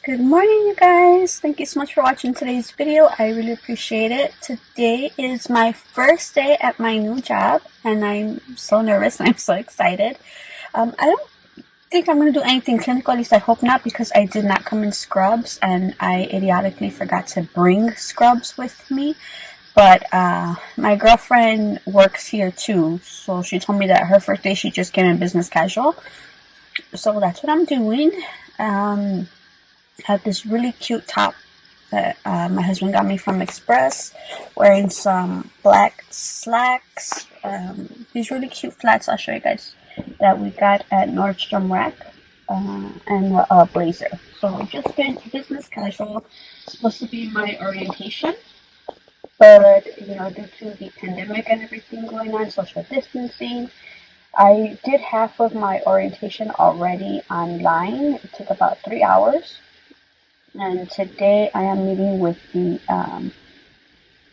Good morning, you guys. Thank you so much for watching today's video. I really appreciate it. Today is my first day at my new job, and I'm so nervous and I'm so excited. I don't think I'm going to do anything clinical, at least I hope not, because I did not come in scrubs, and I idiotically forgot to bring scrubs with me. But my girlfriend works here too, so she told me that her first day she just came in business casual. So that's what I'm doing. Had this really cute top that my husband got me from Express, wearing some black slacks, these really cute flats I'll show you guys that we got at Nordstrom Rack, and a blazer. So just getting to business casual. It's supposed to be my orientation, but you know, due to the pandemic and everything going on, social distancing, I did half of my orientation already online. It took about 3 hours. And today I am meeting with the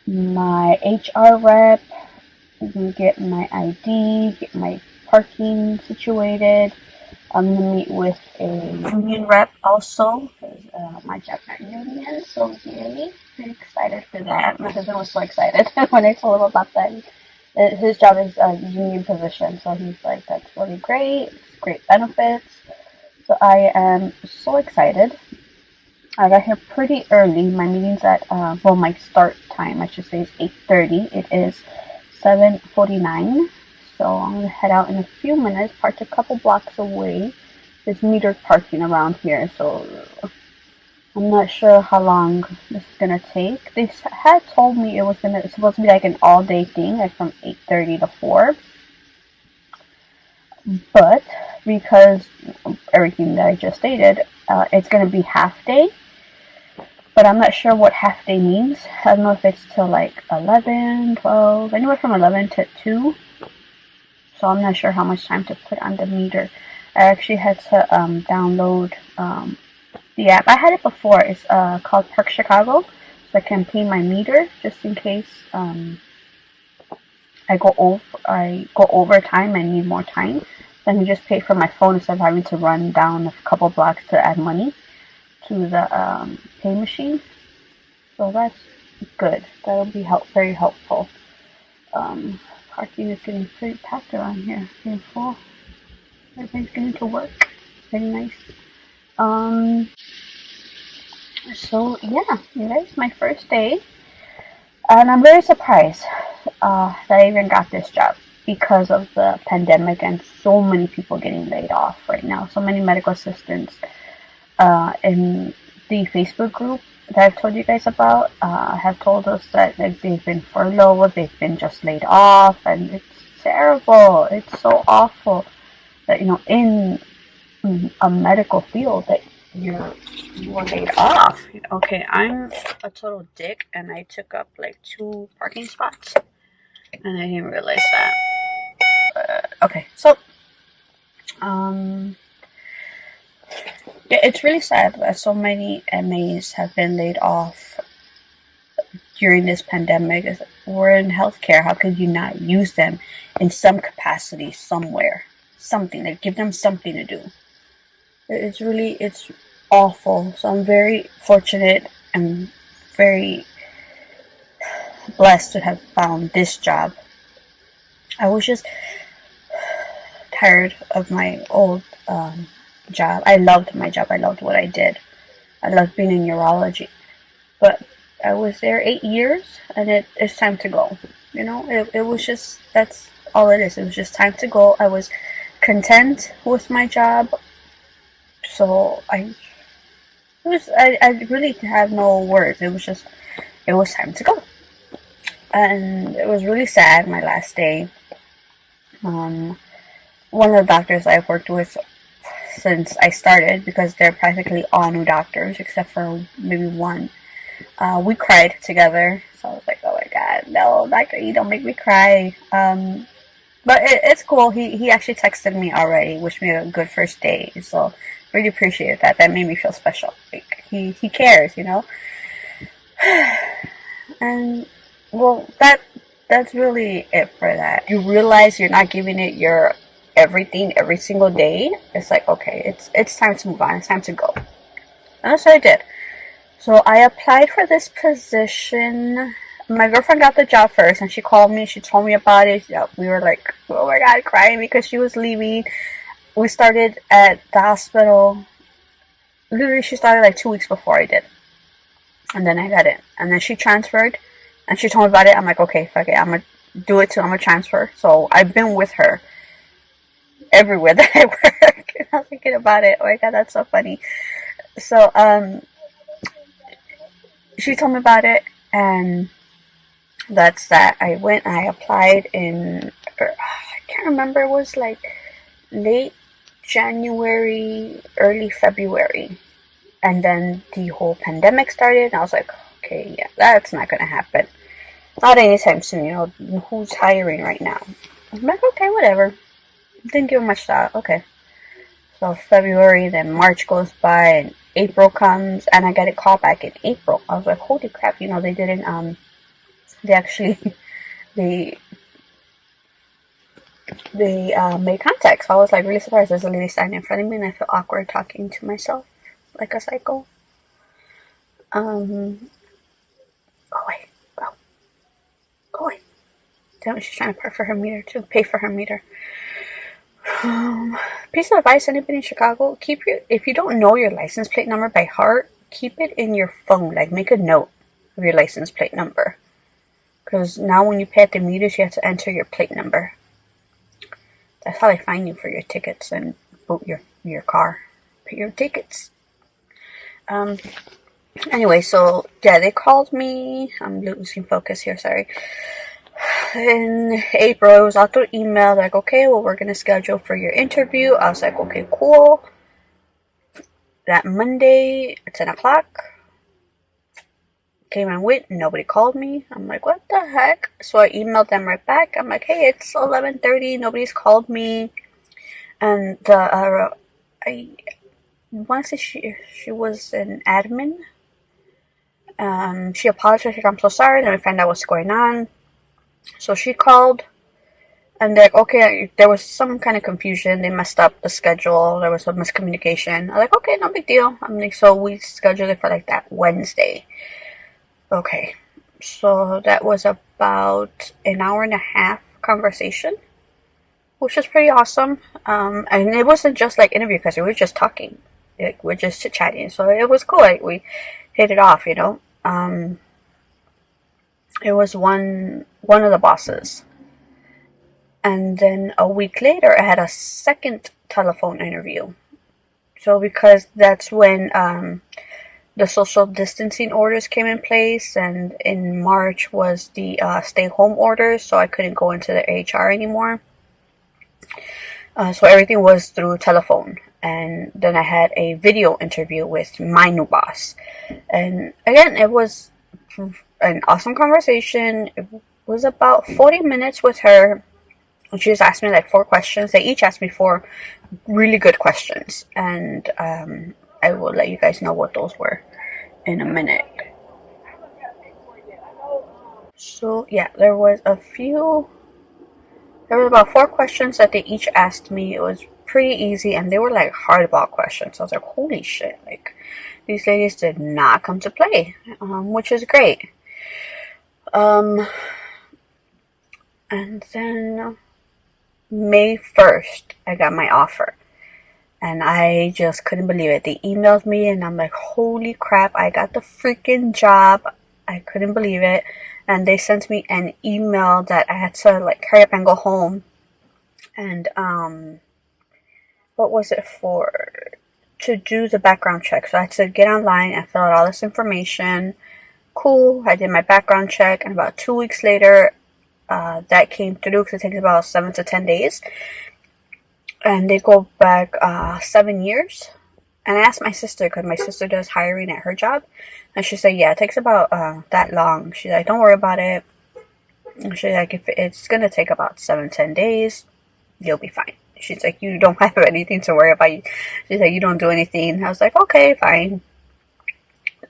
my HR rep, get my ID, get my parking situated. I'm gonna meet with a union rep also, because my job's not union, so really pretty excited for that. My husband was so excited when I told him about that. His job is a union position, so he's like, "That's really great. It's great benefits." So I am so excited. I got here pretty early. My meeting's at, well, my start time, I should say, is 8:30. It is 7:49. So I'm going to head out in a few minutes, parked a couple blocks away. There's metered parking around here, so I'm not sure how long this is going to take. They had told me it's supposed to be like an all-day thing, like from 8:30 to 4. But because of everything that I just stated, it's going to be half day. But I'm not sure what half day means. I don't know if it's till like 11, 12, anywhere from 11 to 2. So I'm not sure how much time to put on the meter. I actually had to download the app. I had it before. It's called Park Chicago. So I can pay my meter just in case I go over time and need more time. Then you just pay for my phone instead of having to run down a couple blocks to add money to the pay machine. So that's good. That'll be very helpful. Parking is getting pretty packed around here. Getting full. Everything's getting to work. Very nice. So yeah, you guys, my first day, and I'm very surprised that I even got this job because of the pandemic and so many people getting laid off right now. So many medical assistants in the Facebook group that I've told you guys about have told us that like, they've been furloughed, they've been just laid off, and it's terrible. It's so awful that, you know, in a medical field that you were laid off. Okay, I'm a total dick, and I took up like 2 parking spots, and I didn't realize that. Okay, so yeah, it's really sad that so many MAs have been laid off during this pandemic. We're in healthcare. How could you not use them in some capacity somewhere? Something, like give them something to do. It's awful. So I'm very fortunate and very blessed to have found this job. I was just tired of my old job. I loved my job. I loved what I did. I loved being in urology. But I was there 8 years, and it's time to go. You know, it was just, that's all it is. It was just time to go. I was content with my job. So I really have no words. It was time to go. And it was really sad, my last day. One of the doctors I've worked with since I started, because they're practically all new doctors except for maybe one, we cried together. So I was like, oh my god, no, Dr. E, don't make me cry. But it's cool. He actually texted me already, wished me a good first day. So really appreciated that. That made me feel special. Like he cares, you know. And well, that's really it for that. You realize you're not giving it your everything every single day. It's like, okay, it's time to move on. It's time to go. And that's what I did. So I applied for this position. My girlfriend got the job first, and she called me. She told me about it. Yeah, we were like, oh my god, crying because she was leaving. We started at the hospital. Literally, she started like 2 weeks before I did. And then I got in. And then she transferred, and she told me about it. I'm like, okay, fuck it. I'm going to do it too. I'm going to transfer. So I've been with her everywhere that I work. And I'm thinking about it. Oh my god, that's so funny. So, she told me about it, and that's that. I went, I applied in, I can't remember, it was like late January, early February. And then the whole pandemic started, and I was like, okay, yeah, that's not gonna happen. Not anytime soon, you know, who's hiring right now? I'm like, okay, whatever. Didn't give much thought, okay. So February, then March goes by, and April comes, and I got a call back in April. I was like, holy crap, you know, they didn't, they actually, they made contact. So I was like really surprised. There's a lady standing in front of me, and I feel awkward talking to myself like a psycho. Go away. Go away. Damn it, she's trying to pay for her meter too. Pay for her meter. Piece of advice, anybody in Chicago, if you don't know your license plate number by heart, keep it in your phone. Like, make a note of your license plate number. Because now when you pay at the meters, you have to enter your plate number. That's how they find you for your tickets and boot your car. Pay your tickets. Anyway, so yeah, they called me. I'm losing focus here, sorry. In April, it was all through email, like, okay, well, we're gonna schedule for your interview. I was like, okay, cool. That Monday at 10 o'clock, came and went, nobody called me. I'm like, what the heck? So I emailed them right back. I'm like, hey, it's 11:30, nobody's called me. And I want to say she was an admin. She apologized, like, I'm so sorry. Then we found out what's going on. So she called, and they're like, okay, there was some kind of confusion. They messed up the schedule. There was some miscommunication. I'm like, okay, no big deal. I'm like, so we scheduled it for like that Wednesday. Okay, so that was about an hour and a half conversation, which was pretty awesome. And it wasn't just like interview because we were just talking. Like, we're just chit chatting. So it was cool. Like, we hit it off, you know. It was one of the bosses. And then a week later, I had a second telephone interview. So because that's when the social distancing orders came in place, and in March was the stay-home orders, so I couldn't go into the HR anymore. So everything was through telephone. And then I had a video interview with my new boss. And again, it was an awesome conversation. It was about 40 minutes with her. She just asked me like 4 questions. They each asked me 4 really good questions. And I will let you guys know what those were in a minute. So yeah, there was about 4 questions that they each asked me. It was pretty easy, and they were like hardball questions. I was like, holy shit, like, these ladies did not come to play, which is great. And then May 1st, I got my offer. And I just couldn't believe it. They emailed me, and I'm like, holy crap, I got the freaking job. I couldn't believe it. And they sent me an email that I had to like hurry up and go home. And what was it for? To do the background check. So I had to get online and fill out all this information. Cool. I did my background check, and about 2 weeks later, that came through, because it takes about 7 to 10 days. And they go back 7 years. And I asked my sister, because my sister does hiring at her job. And she said, yeah, it takes about that long. She's like, don't worry about it. And she's like, if it's going to take about 7-10 days, you'll be fine. She's like, you don't have anything to worry about. She's like, you don't do anything. I was like, okay, fine.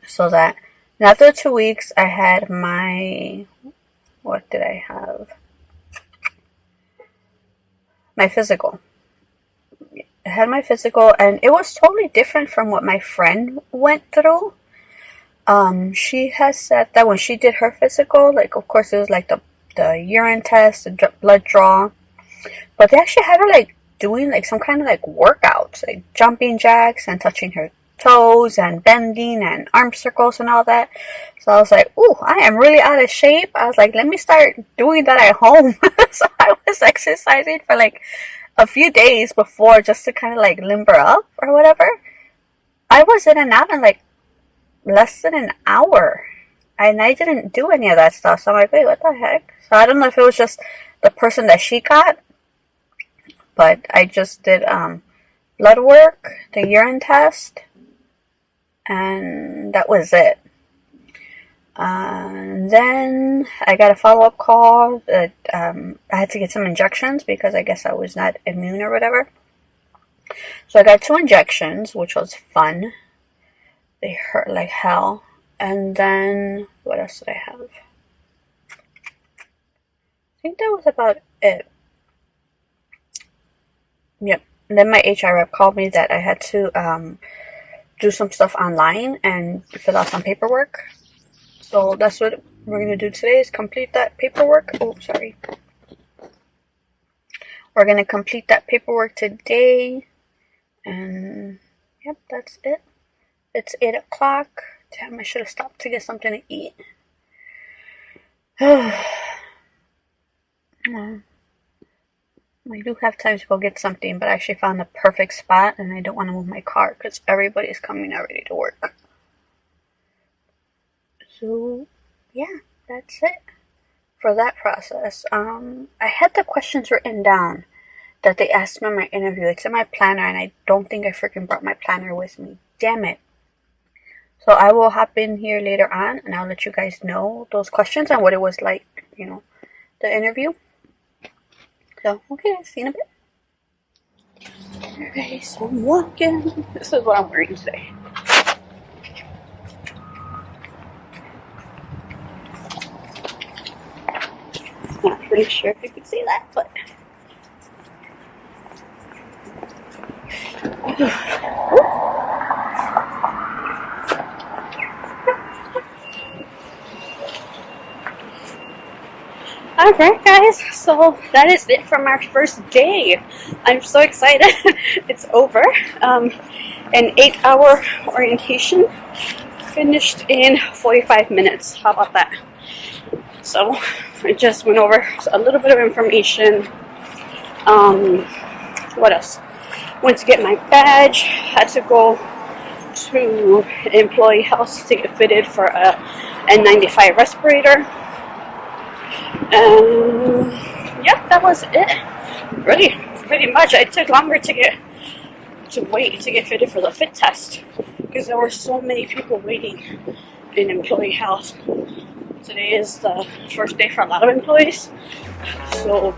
So that, and after 2 weeks, I had my, what did I have? My physical. had my physical, and it was totally different from what my friend went through. She has said that when she did her physical, like, of course, it was like the urine test, the blood draw, but they actually had her like doing like some kind of like workouts, like jumping jacks and touching her toes and bending and arm circles and all that. So I was like, ooh, I am really out of shape. I was like, let me start doing that at home. So I was exercising for like a few days before, just to kind of like limber up or whatever. I was in and out in like less than an hour, and I didn't do any of that stuff. So I'm like, wait, what the heck? So I don't know if it was just the person that she got, but I just did blood work, the urine test, and that was it. Then I got a follow-up call that I had to get some injections because I guess I was not immune or whatever. So I got 2 injections, which was fun. They hurt like hell. And then, what else did I have? I think that was about it. Yep. And then my HR rep called me that I had to do some stuff online and fill out some paperwork. So that's what we're going to do today, is complete that paperwork. Oh, sorry. We're going to complete that paperwork today. And, yep, that's it. It's 8 o'clock. Damn, I should have stopped to get something to eat. I do have time to go get something, but I actually found the perfect spot, and I don't want to move my car because everybody's coming already to work. So, yeah, that's it for that process. I had the questions written down that they asked me in my interview. It's in my planner, and I don't think I freaking brought my planner with me. Damn it. So I will hop in here later on, and I'll let you guys know those questions and what it was like, you know, the interview. So, okay, see you in a bit. Okay, so I'm walking. This is what I'm wearing today. Not pretty sure if you could see that, but alright guys, so that is it from our first day. I'm so excited. It's over. An 8-hour orientation finished in 45 minutes. How about that? So I just went over a little bit of information. What else? Went to get my badge. Had to go to employee house to get fitted for a N95 respirator. And yeah, that was it. Pretty much. It took longer to wait to get fitted for the fit test because there were so many people waiting in employee house. Today is the first day for a lot of employees, so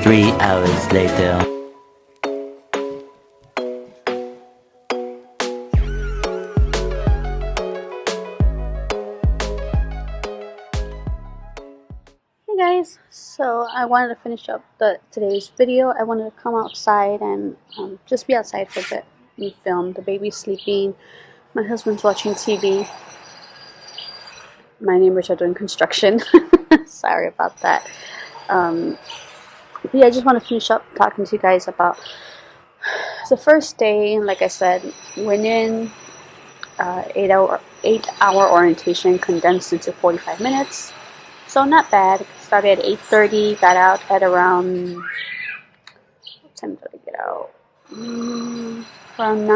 Three hours later. guys, so I wanted to finish up today's video. I wanted to come outside and just be outside for a bit and film. The baby's sleeping, my husband's watching TV, my neighbors are doing construction. Sorry about that. But yeah, I just want to finish up talking to you guys about the first day. Like I said, went in 8-hour orientation condensed into 45 minutes. So not bad. Started at 8:30, got out at around, what time did I get out? Around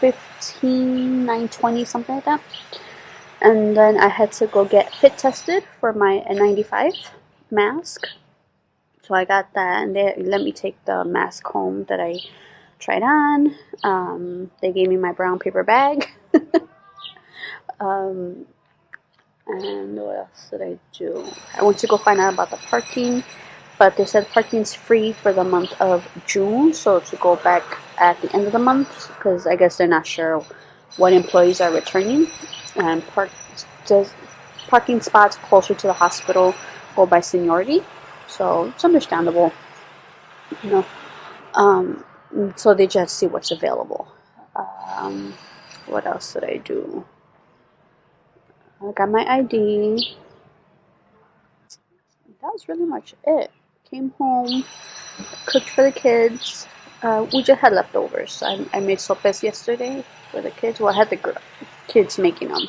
9:15, 9:20, something like that. And then I had to go get fit tested for my N95 mask. So I got that, and they let me take the mask home that I tried on. They gave me my brown paper bag. And what else did I do? I went to go find out about the parking, but they said parking's free for the month of June, so to go back at the end of the month, because I guess they're not sure what employees are returning, and parking spots closer to the hospital go by seniority, so it's understandable, you know. So they just see what's available. What else did I do? I got my ID. That was really much it. Came home, cooked for the kids. We just had leftovers. I made sopes yesterday for the kids. Well, I had the kids making them.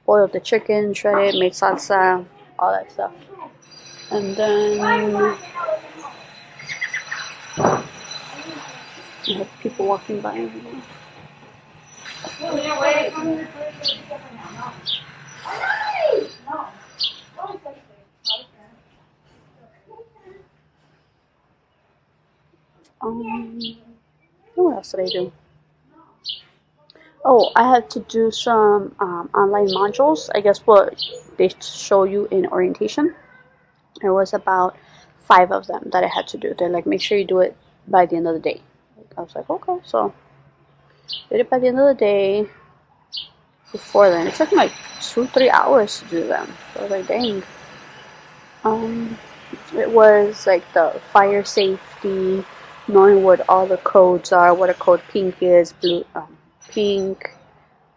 Boiled the chicken, shredded, made salsa, all that stuff. And then I have people walking by. What else did I do? Oh, I had to do some online modules. I guess what they show you in orientation. There was about 5 of them that I had to do. They're like, make sure you do it by the end of the day. I was like, okay, so did it by the end of the day. Before then, it took me like 2-3 hours to do them. So I was like, dang. It was like the fire safety, knowing what all the codes are, what a code pink is, blue, pink.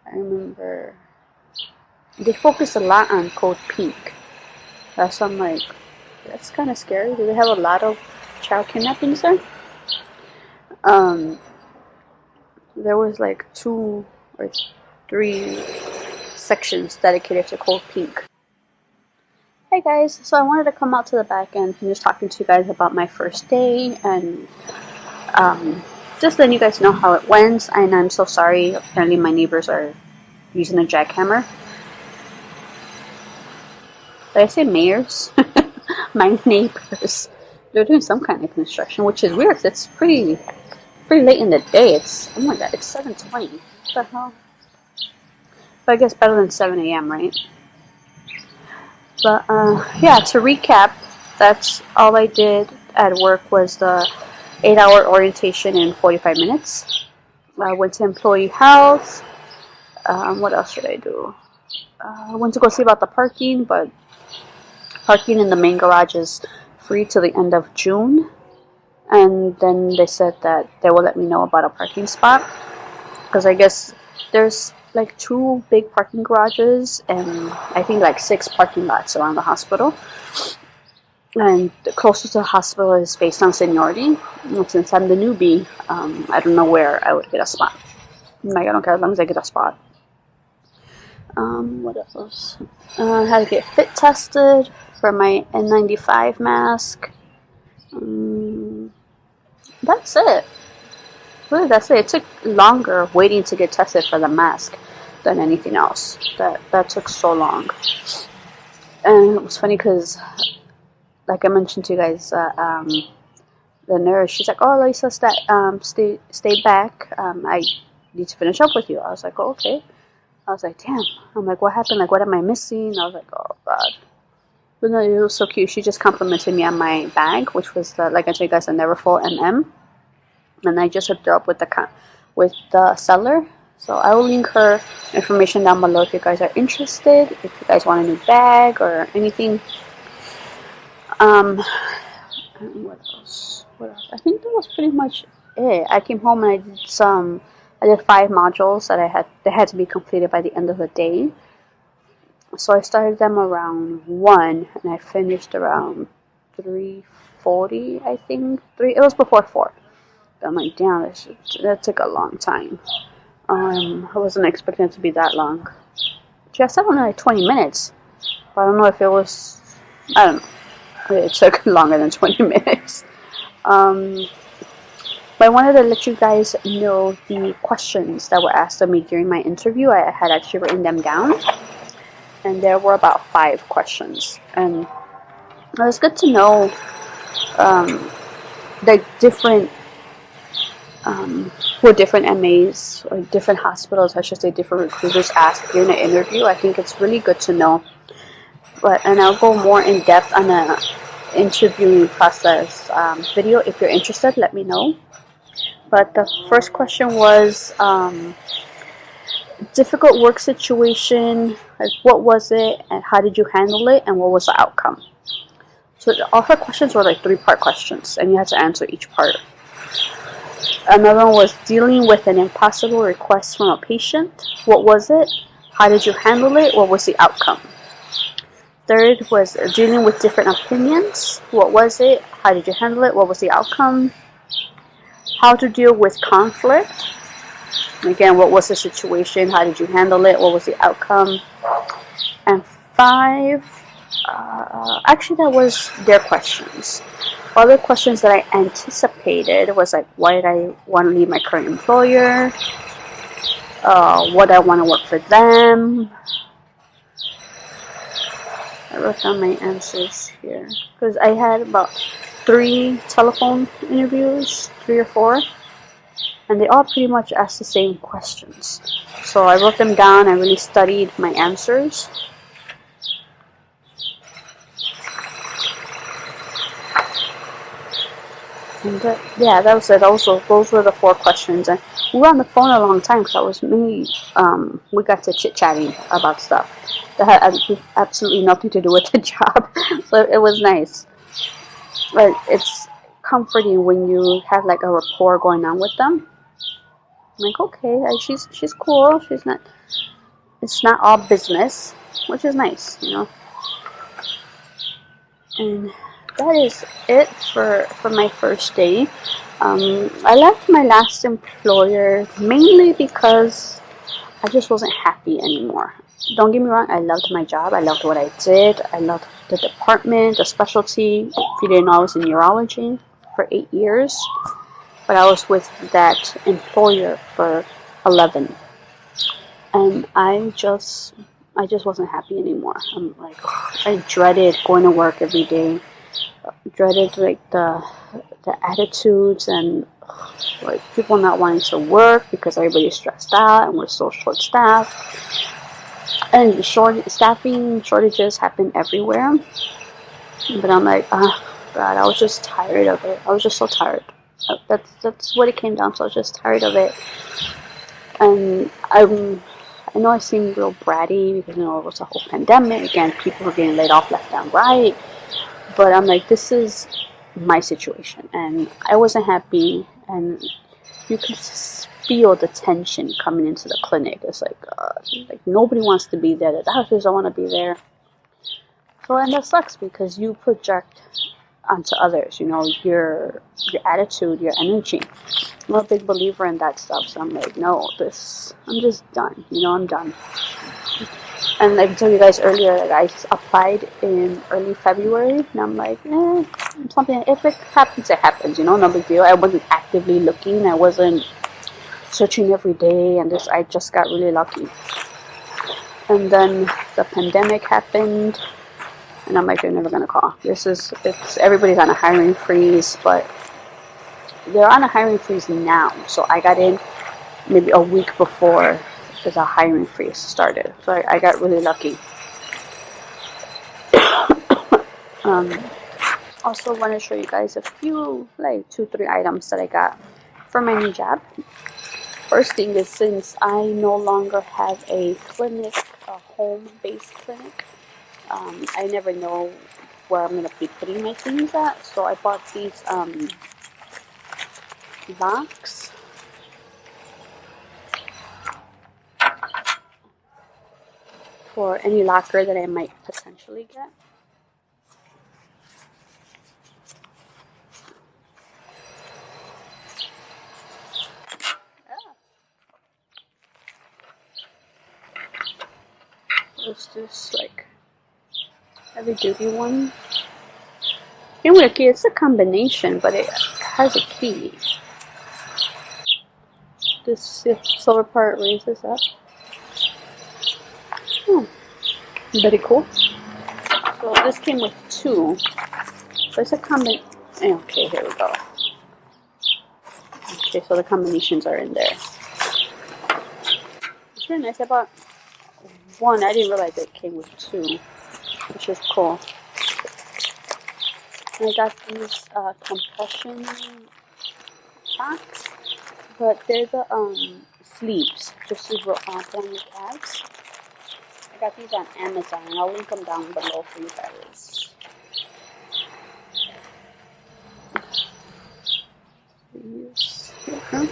I remember they focused a lot on code pink. That's I'm like, that's kind of scary. Do they have a lot of child kidnappings there? There was like 2 or 3 sections dedicated to code pink. Hey guys, so I wanted to come out to the back and finish talking to you guys about my first day and just letting you guys know how it went. And I'm so sorry, apparently my neighbors are using a jackhammer. Did I say mayors? My neighbors. They're doing some kind of construction, which is weird. It's pretty late in the day. It's, oh my god, it's 7:20. What the hell? But I guess better than 7 a.m., right? But yeah, to recap, that's all I did at work was the 8-hour orientation in 45 minutes. I went to employee health. What else did I do? I went to go see about the parking, but parking in the main garage is free till the end of June. And then they said that they will let me know about a parking spot. Because I guess there's like 2 big parking garages and I think like 6 parking lots around the hospital. And the closest to the hospital is based on seniority. And since I'm the newbie, I don't know where I would get a spot. Like, I don't care as long as I get a spot. What else? I had to get fit tested for my N95 mask. That's it. Really, that's it. It took longer waiting to get tested for the mask than anything else. That took so long. And it was funny because, like I mentioned to you guys, the nurse, she's like, "Oh, Lisa, stay back. I need to finish up with you." I was like, "Oh, okay." I was like, "Damn." I'm like, "What happened? Like, what am I missing?" I was like, "Oh God." But no, it was so cute. She just complimented me on my bag, which was like I told you guys, a neverfull MM. And I just hooked her up with the seller. So I will link her information down below if you guys are interested. If you guys want a new bag or anything. What else? I think that was pretty much it. I came home and I did 5 modules that they had to be completed by the end of the day. So I started them around 1 and I finished around 3:40, I think. It was before 4. I'm like, damn, that took a long time. I wasn't expecting it to be that long. I said only like 20 minutes. But I don't know if it was, I don't know. It took longer than 20 minutes. But I wanted to let you guys know the questions that were asked of me during my interview. I had actually written them down. And there were about 5 questions. And it was good to know the different what different MAs or different hospitals, I should say, different recruiters ask during the interview. I think it's really good to know. And I'll go more in depth on the interviewing process video. If you're interested, let me know. But the first question was difficult work situation. Like, what was it, and how did you handle it, and what was the outcome? So all her questions were like 3-part questions, and you had to answer each part. Another one was dealing with an impossible request from a patient. What was it? How did you handle it? What was the outcome? Third was dealing with different opinions. What was it? How did you handle it? What was the outcome? How to deal with conflict. Again, what was the situation? How did you handle it? What was the outcome? And 5, actually that was their questions. Other questions that I anticipated was like, why did I want to leave my current employer? What I want to work for them. I wrote down my answers here because I had about 3 telephone interviews, 3 or 4, and they all pretty much asked the same questions. So I wrote them down. I really studied my answers. And yeah, that was it. Also, those were the 4 questions, and we were on the phone a long time because I was mainly we got to chit-chatting about stuff that had absolutely nothing to do with the job. So it was nice. But it's comforting when you have like a rapport going on with them. I'm like, okay, she's cool. She's not. It's not all business, which is nice, you know. And that is it for my first day. I left my last employer mainly because I just wasn't happy anymore. Don't get me wrong, I loved my job. I loved what I did. I loved the department, the specialty. If you didn't know, I was in urology for 8 years. But I was with that employer for 11. And I just wasn't happy anymore. I'm like, I dreaded going to work every day. Dreaded like the attitudes and like people not wanting to work because everybody's stressed out and we're so short staffed, and staffing shortages happen everywhere. But I'm like, oh God, I was just tired of it. I was just so tired. That's what it came down to. I was just tired of it. And I know I seem real bratty because, you know, it was a whole pandemic and people were getting laid off left and right. But I'm like, this is my situation, and I wasn't happy, and you could feel the tension coming into the clinic. It's like nobody wants to be there. The doctors don't want to be there. So, and that sucks because you project onto others, you know, your attitude, your energy. I'm a big believer in that stuff. So I'm like, no, I'm just done. You know, I'm done. And like I told you guys earlier, like I applied in early February, and I'm like, something. If it happens, it happens. You know, no big deal. I wasn't actively looking. I wasn't searching every day, and I just got really lucky. And then the pandemic happened, and I'm like, they're never gonna call. Everybody's on a hiring freeze, but they're on a hiring freeze now. So I got in maybe a week before the hiring freeze started. So I got really lucky. Also want to show you guys a few, like 2-3 items that I got for my new job. First thing is, since I no longer have a clinic, a home-based clinic, I never know where I'm going to be putting my things at. So I bought these locks. For any locker that I might potentially get. There's this like heavy duty one. And with a key, it's a combination, but it has a key. This silver part raises up. Very cool. So this came with 2. So it's a combination. Okay, here we go. Okay, so the combinations are in there. It's really nice. I bought 1. I didn't realize it came with 2, which is cool. And I got these compression socks, but they're the sleeves, just to put on your calves. I got these on Amazon, and I'll link them down below for you guys. These here.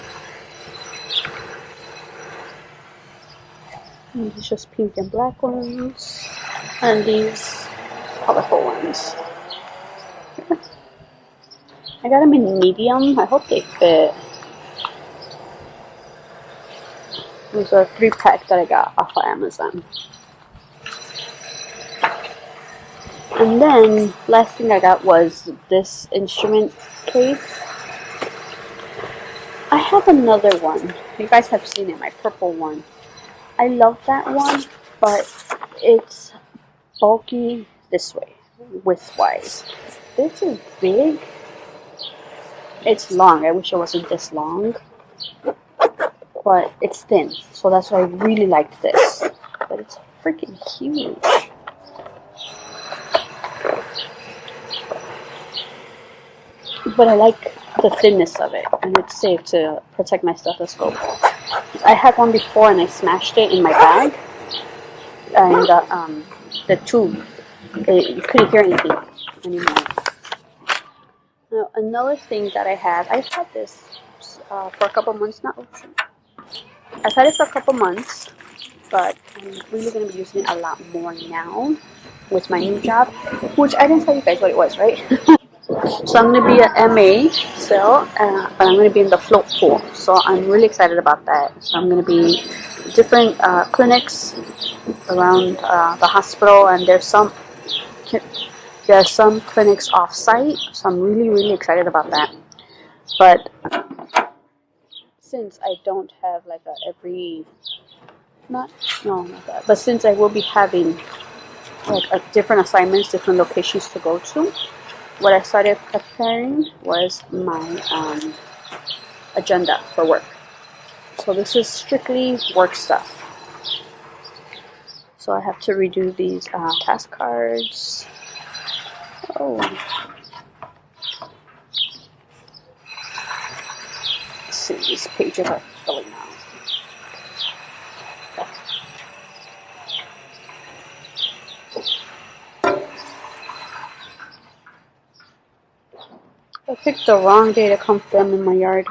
And these just pink and black ones, and these colorful ones. Here. I got them in medium. I hope they fit. These are a 3-pack that I got off of Amazon. And then, last thing I got was this instrument case. I have another one. You guys have seen it, my purple one. I love that one, but it's bulky this way, width-wise. This is big. It's long. I wish it wasn't this long. But it's thin, so that's why I really liked this. But it's freaking huge. But I like the thinness of it, and it's safe to protect my stethoscope. I had one before and I smashed it in my bag, and the tube, you couldn't hear anything anymore. Now, another thing that I've had this for a couple months now. I've had it for a couple months, but I'm really going to be using it a lot more now with my new job, which I didn't tell you guys what it was, right? So I'm going to be at MA still, but I'm going to be in the float pool. So I'm really excited about that. So I'm going to be different clinics around the hospital, and there's some clinics off-site. So I'm really excited about that. But since I don't have like but since I will be having like different assignments, different locations to go to, what I started preparing was my agenda for work. So this is strictly work stuff. So I have to redo these task cards. Oh. Let's see, these pages are filling out. I picked the wrong day to come film in my yard.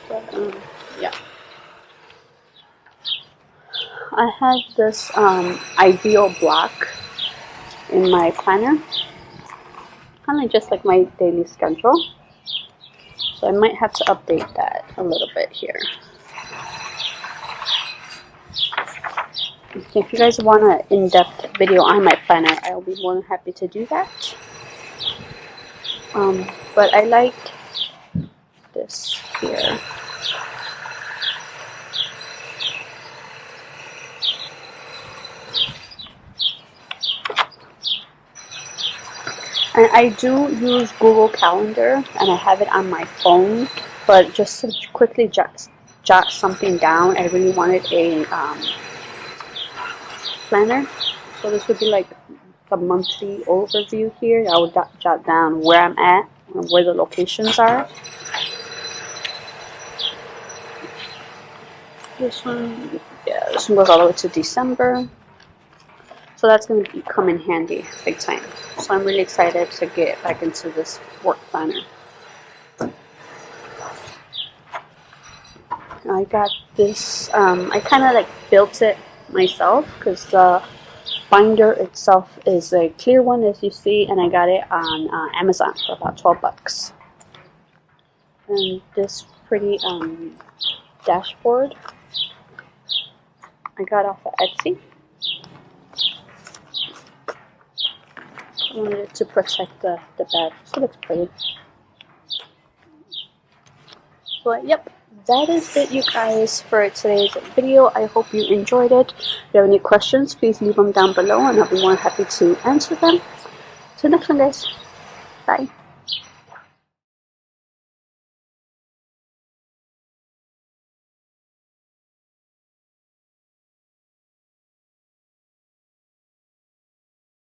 But, yeah. I had this ideal block in my planner, kind of just like my daily schedule. So I might have to update that a little bit here. If you guys want an in-depth video on my planner, I'll be more than happy to do that. But I like this here. And I do use Google Calendar, and I have it on my phone, but just to quickly jot something down, I really wanted a planner. So this would be like the monthly overview here. I would jot down where I'm at and where the locations are. This one, yeah, this one goes all the way to December. So that's going to come in handy big time. So I'm really excited to get back into this work planner. I got this, I kind of like built it myself because the binder itself is a clear one, as you see, and I got it on Amazon for about 12 bucks. And this pretty dashboard I got off of Etsy. I wanted it to protect the bag, so it looks pretty. But yep, that is it, you guys, for today's video. I hope you enjoyed it. If you have any questions, please leave them down below, and I'll be more happy to answer them. So next one, guys. Bye.